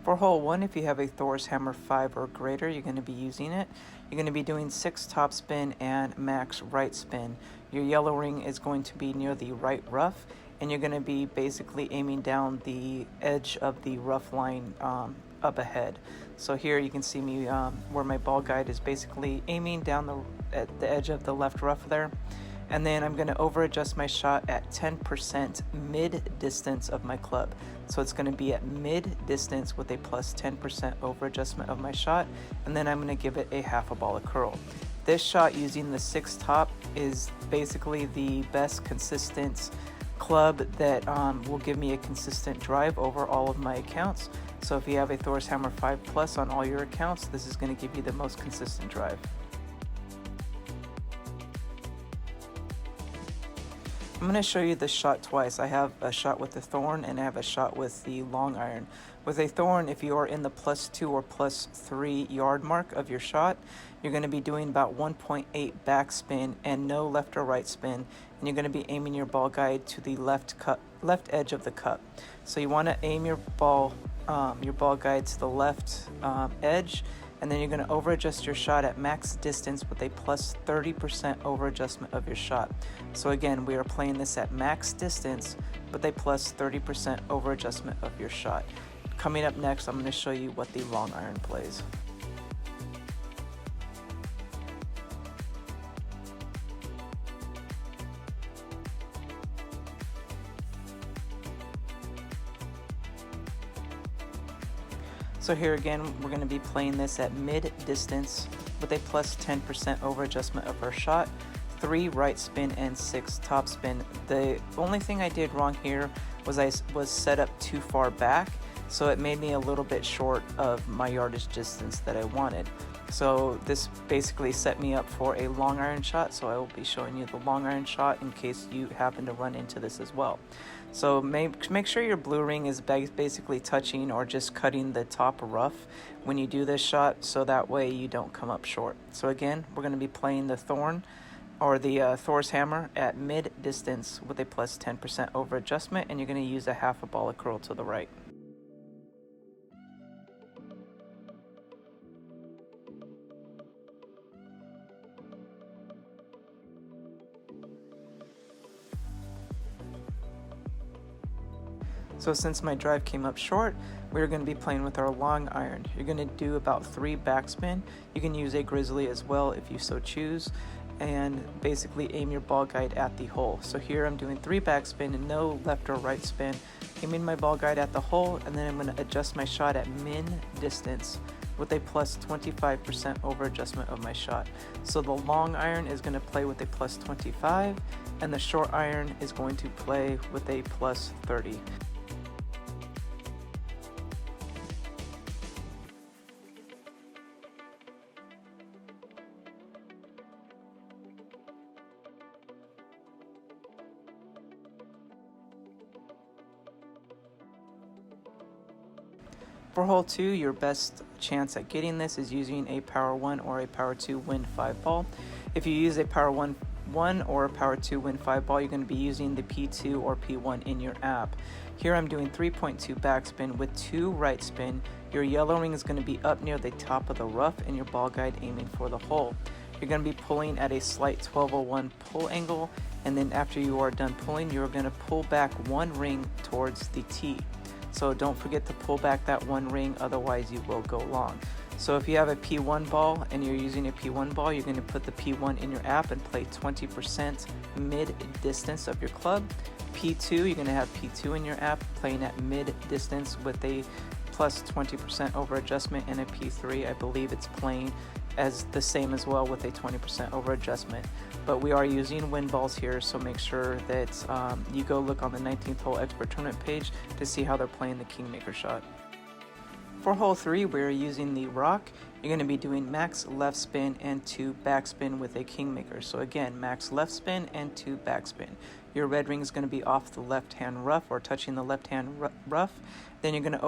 For hole 1, if you have a Thor's hammer 5 or greater, you're going to be using it. You're going to be doing 6 top spin and max right spin. Your yellow ring is going to be near the right rough, and you're going to be basically aiming down the edge of the rough line up ahead. So here you can see me where my ball guide is basically aiming down at the edge of the left rough there. And then I'm going to over adjust my shot at 10% mid distance of my club. So it's going to be at mid distance with a plus 10% over adjustment of my shot. And then I'm going to give it a half a ball of curl. This shot using the 6 top is basically the best consistent club that will give me a consistent drive over all of my accounts. So if you have a Thor's hammer 5 plus on all your accounts, this is going to give you the most consistent drive. I'm going to show you this shot twice. I have a shot with the thorn and I have a shot with the long iron. With a thorn, if you are in the +2 or +3 yard mark of your shot, you're going to be doing about 1.8 backspin and no left or right spin, and you're going to be aiming your ball guide to the left edge of the cup. So you want to aim your ball guide to the left edge, and then you're going to over adjust your shot at max distance with a plus 30% over adjustment of your shot. So again, we are playing this at max distance with a plus 30% over adjustment of your shot. Coming up next, I'm going to show you what the long iron plays. So here again, we're going to be playing this at mid distance with a plus 10% over adjustment of our shot, 3 right spin and 6 top spin. The only thing I did wrong here was I was set up too far back, so it made me a little bit short of my yardage distance that I wanted. So this basically set me up for a long iron shot, so I will be showing you the long iron shot in case you happen to run into this as well. So make sure your blue ring is basically touching or just cutting the top rough when you do this shot, so that way you don't come up short. So again, we're going to be playing the thorn or the Thor's hammer at mid distance with a plus 10% over adjustment, and you're going to use a half a ball of curl to the right. So since my drive came up short, we're going to be playing with our long iron. You're going to do about 3 backspin. You can use a grizzly as well if you so choose, and basically aim your ball guide at the hole. So here I'm doing 3 backspin and no left or right spin, aiming my ball guide at the hole, and then I'm going to adjust my shot at min distance with a plus 25% over adjustment of my shot. So the long iron is going to play with a plus 25, and the short iron is going to play with a plus 30. For hole 2, your best chance at getting this is using a power 1 or a power 2 wind 5 ball. If you use a power 1 or a power 2 wind 5 ball, you're going to be using the P2 or P1 in your app. Here I'm doing 3.2 backspin with 2 right spin. Your yellow ring is going to be up near the top of the rough and your ball guide aiming for the hole. You're going to be pulling at a slight 1201 pull angle, and then after you are done pulling, you're going to pull back 1 ring towards the tee. So don't forget to pull back that 1 ring, otherwise you will go long. So if you have a P1 ball and you're using a P1 ball, you're going to put the P1 in your app and play 20% mid distance of your club. P2, you're going to have P2 in your app playing at mid distance with a plus 20% over adjustment, and a P3, I believe it's playing as the same as well with a 20% over adjustment. But we are using wind balls here, so make sure that you go look on the 19th hole expert tournament page to see how they're playing the Kingmaker shot. For hole 3, we're using the rock. You're going to be doing max left spin and 2 backspin with a Kingmaker. So again, max left spin and 2 backspin. Your red ring is going to be off the left hand rough or touching the left hand rough. Then you're going to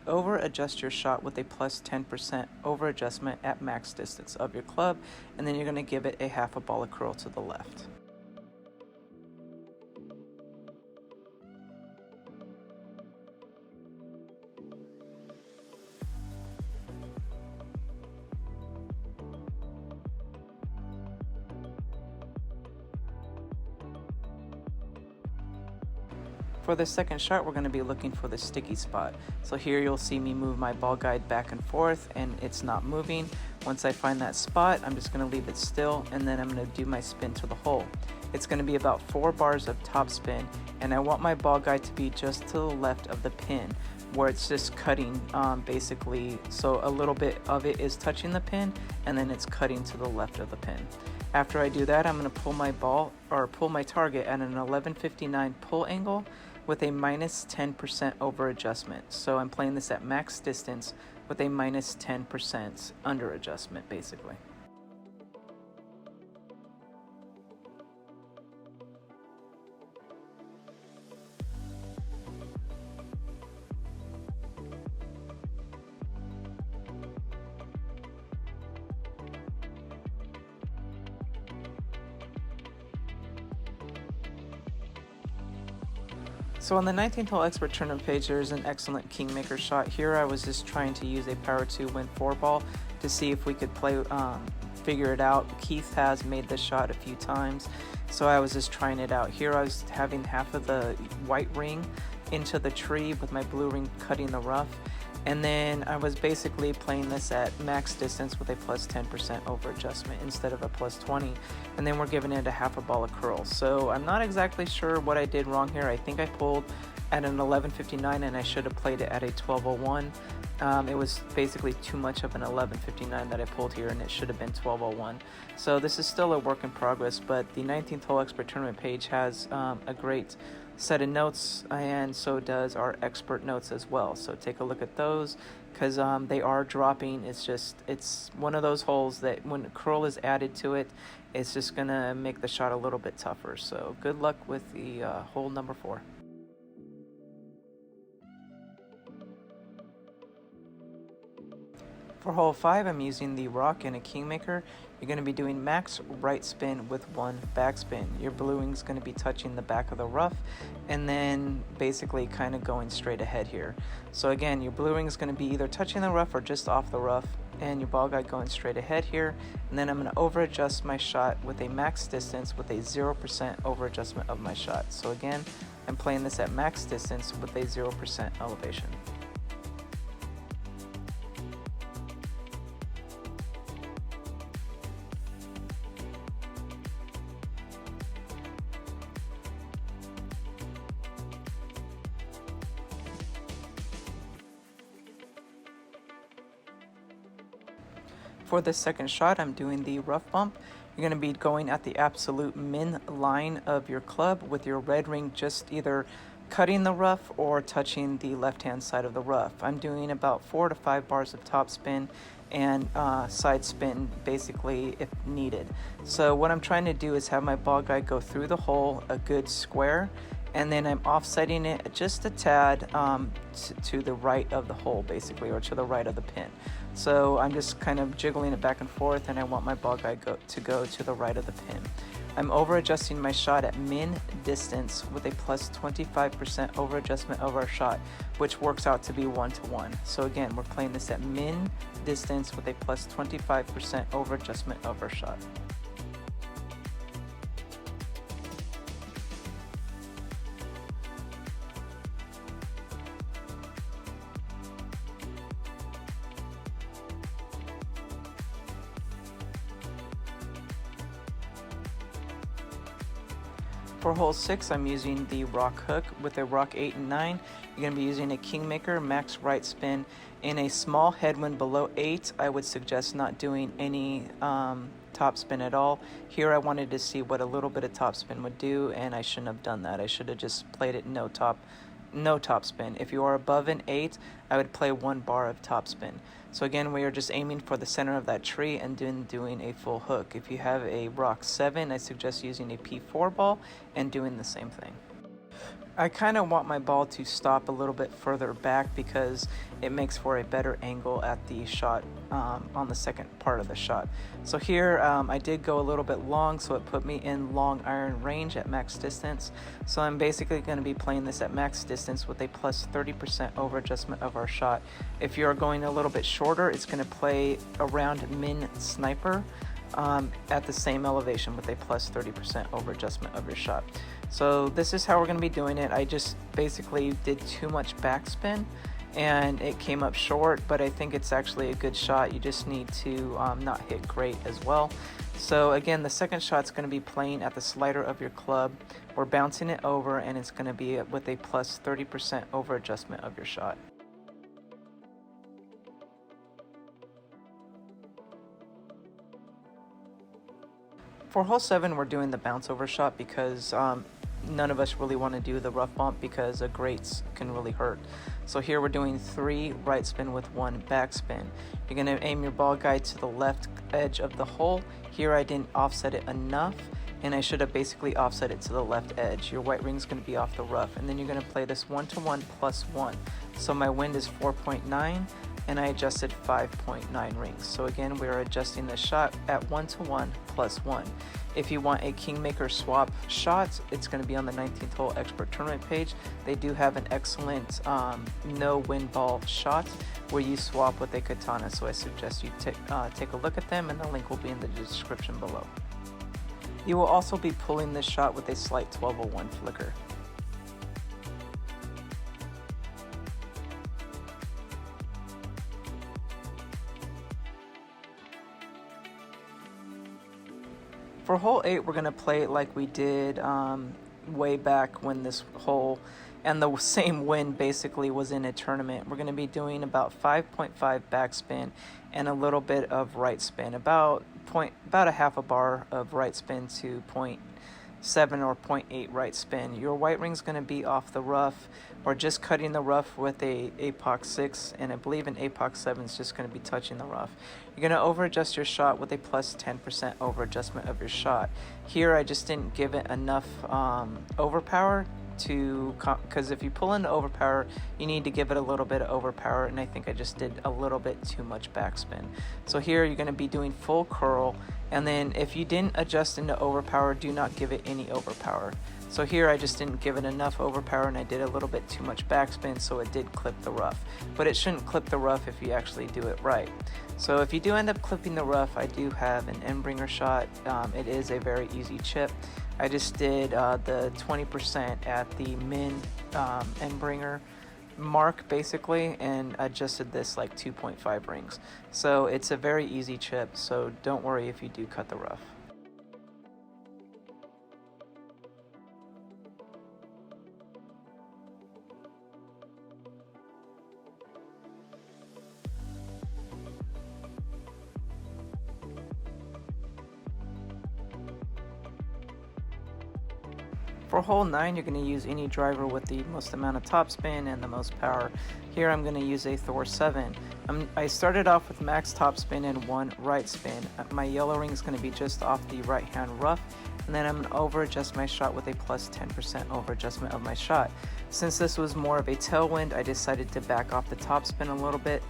over adjust your shot with a plus 10% over adjustment at max distance of your club, and then you're going to give it a half a ball of curl to the left. For the second shot, we're going to be looking for the sticky spot. So here you'll see me move my ball guide back and forth and it's not moving. Once I find that spot, I'm just going to leave it still and then I'm going to do my spin to the hole. It's going to be about 4 bars of top spin, and I want my ball guide to be just to the left of the pin where it's just cutting basically, so a little bit of it is touching the pin and then it's cutting to the left of the pin. After I do that, I'm going to pull my ball or pull my target at an 11:59 pull angle with a minus 10% over adjustment. So I'm playing this at max distance with a minus 10% under adjustment basically. So on the 19th hole expert tournament page, there's an excellent kingmaker shot. Here I was just trying to use a power 2 win 4 ball to see if we could figure it out. Keith has made this shot a few times, so I was just trying it out. Here I was having half of the white ring into the tree with my blue ring cutting the rough. And then I was basically playing this at max distance with a plus 10% over adjustment instead of a plus 20. And then we're giving it a half a ball of curls. So I'm not exactly sure what I did wrong here. I think I pulled at an 11:59 and I should have played it at a 12:01. It was basically too much of an 11:59 that I pulled here, and it should have been 12:01. So this is still a work in progress, but the 19th hole expert tournament page has a great set of notes, and so does our expert notes as well. So take a look at those, because they are dropping. It's one of those holes that when curl is added to it, it's just gonna make the shot a little bit tougher. So good luck with the hole number 4. For hole 5, I'm using the rock and a kingmaker. You're going to be doing max right spin with 1 backspin. Your blue wing's going to be touching the back of the rough and then basically kind of going straight ahead here. So again, your blue wing is going to be either touching the rough or just off the rough, and your ball guide going straight ahead here. And then I'm going to over adjust my shot with a max distance with a 0% over adjustment of my shot. So again, I'm playing this at max distance with a 0% elevation. For the second shot, I'm doing the rough bump. You're going to be going at the absolute min line of your club with your red ring just either cutting the rough or touching the left-hand side of the rough. I'm doing about 4 to 5 bars of top spin and side spin basically if needed. So what I'm trying to do is have my ball guide go through the hole a good square, and then I'm offsetting it just a tad to the right of the hole basically, or to the right of the pin. So I'm just kind of jiggling it back and forth, and I want my ball guide to go to the right of the pin. I'm over adjusting my shot at min distance with a plus 25% over adjustment of our shot, which works out to be 1-to-1. So again, we're playing this at min distance with a plus 25% over adjustment of our shot. For hole 6, I'm using the rock hook with a rock 8 and 9. You're going to be using a kingmaker max right spin in a small headwind below 8. I would suggest not doing any top spin at all. Here I wanted to see what a little bit of top spin would do, and I shouldn't have done that. I should have just played it no top spin. If you are above an 8, I would play 1 bar of top spin. So again, we are just aiming for the center of that tree and doing a full hook. If you have a rock 7, I suggest using a P4 ball and doing the same thing. I kind of want my ball to stop a little bit further back because it makes for a better angle at the shot on the second part of the shot. So here I did go a little bit long, so it put me in long iron range at max distance. So I'm basically going to be playing this at max distance with a plus 30% over adjustment of our shot. If you're going a little bit shorter, it's going to play around min sniper. at the same elevation with a plus 30% over adjustment of your shot. So this is how we're going to be doing it. I just basically did too much backspin and it came up short, but I think it's actually a good shot. You just need to not hit great as well. So again, the second shot's going to be playing at the slider of your club. We're bouncing it over, and it's going to be with a plus 30% over adjustment of your shot. For hole 7, we're doing the bounce over shot because none of us really want to do the rough bump because grates can really hurt. So here we're doing 3 right spin with 1 back spin. You're going to aim your ball guide to the left edge of the hole. Here I didn't offset it enough, and I should have basically offset it to the left edge. Your white ring's going to be off the rough, and then you're going to play this 1-to-1 plus 1. So my wind is 4.9, and I adjusted 5.9 rings. So again, we're adjusting the shot at 1-to-1 plus 1. If you want a Kingmaker swap shot, it's going to be on the 19th hole expert tournament page. They do have an excellent no wind ball shot where you swap with a katana. So I suggest you take a look at them, and the link will be in the description below. You will also be pulling this shot with a slight 1201 flicker. For hole 8, we're going to play it like we did way back when this hole and the same wind basically was in a tournament. We're going to be doing about 5.5 backspin and a little bit of right spin, about a half a bar of right spin to 0.7 or 0.8 right spin. Your white ring's going to be off the rough or just cutting the rough with a APOC 6, and I believe an APOC 7 is just going to be touching the rough. You're going to over adjust your shot with a plus 10% over adjustment of your shot. Here I just didn't give it enough overpower because if you pull into overpower, you need to give it a little bit of overpower, and I think I just did a little bit too much backspin. So here you're going to be doing full curl, and then if you didn't adjust into overpower, do not give it any overpower. So here I just didn't give it enough overpower, and I did a little bit too much backspin, so it did clip the rough. But it shouldn't clip the rough if you actually do it right. So if you do end up clipping the rough, I do have an Endbringer shot. It is a very easy chip. I just did the 20% at the min Endbringer mark basically, and adjusted this like 2.5 rings. So it's a very easy chip, so don't worry if you do cut the rough. For hole 9, you're going to use any driver with the most amount of topspin and the most power. Here I'm going to use a Thor 7. I started off with max topspin and 1 right spin. My yellow ring is going to be just off the right hand rough, and then I'm going to over adjust my shot with a plus 10% over adjustment of my shot. Since this was more of a tailwind, I decided to back off the topspin a little bit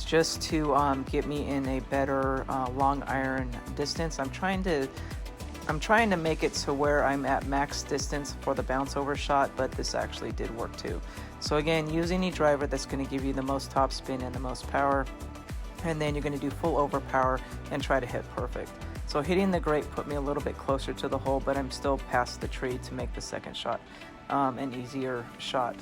just to get me in a better long iron distance. I'm trying to make it to where I'm at max distance for the bounce over shot, but this actually did work too. So again, use any driver that's going to give you the most topspin and the most power, and then you're going to do full overpower and try to hit perfect. So hitting the grate put me a little bit closer to the hole, but I'm still past the tree to make the second shot an easier shot.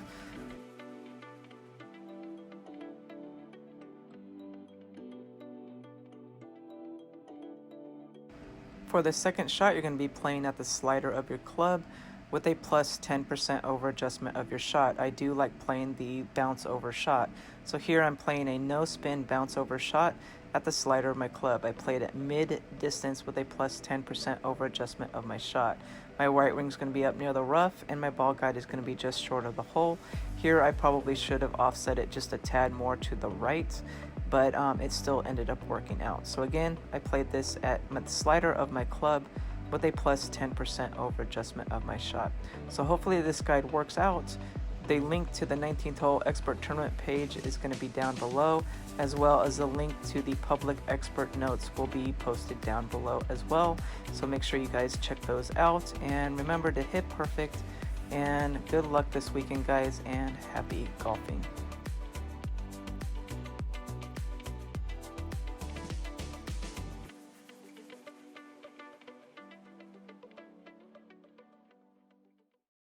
For the second shot, you're going to be playing at the slider of your club with a plus 10% over adjustment of your shot. I do like playing the bounce over shot. So here I'm playing a no spin bounce over shot at the slider of my club. I played at mid distance with a plus 10% over adjustment of my shot. My white ring is going to be up near the rough, and my ball guide is going to be just short of the hole. Here I probably should have offset it just a tad more to the right, but it still ended up working out. So again, I played this at the slider of my club with a plus 10% over adjustment of my shot. So hopefully this guide works out. The link to the 19th hole expert tournament page is going to be down below, as well as the link to the public expert notes will be posted down below as well. So make sure you guys check those out, and remember to hit perfect, and good luck this weekend, guys, and happy golfing.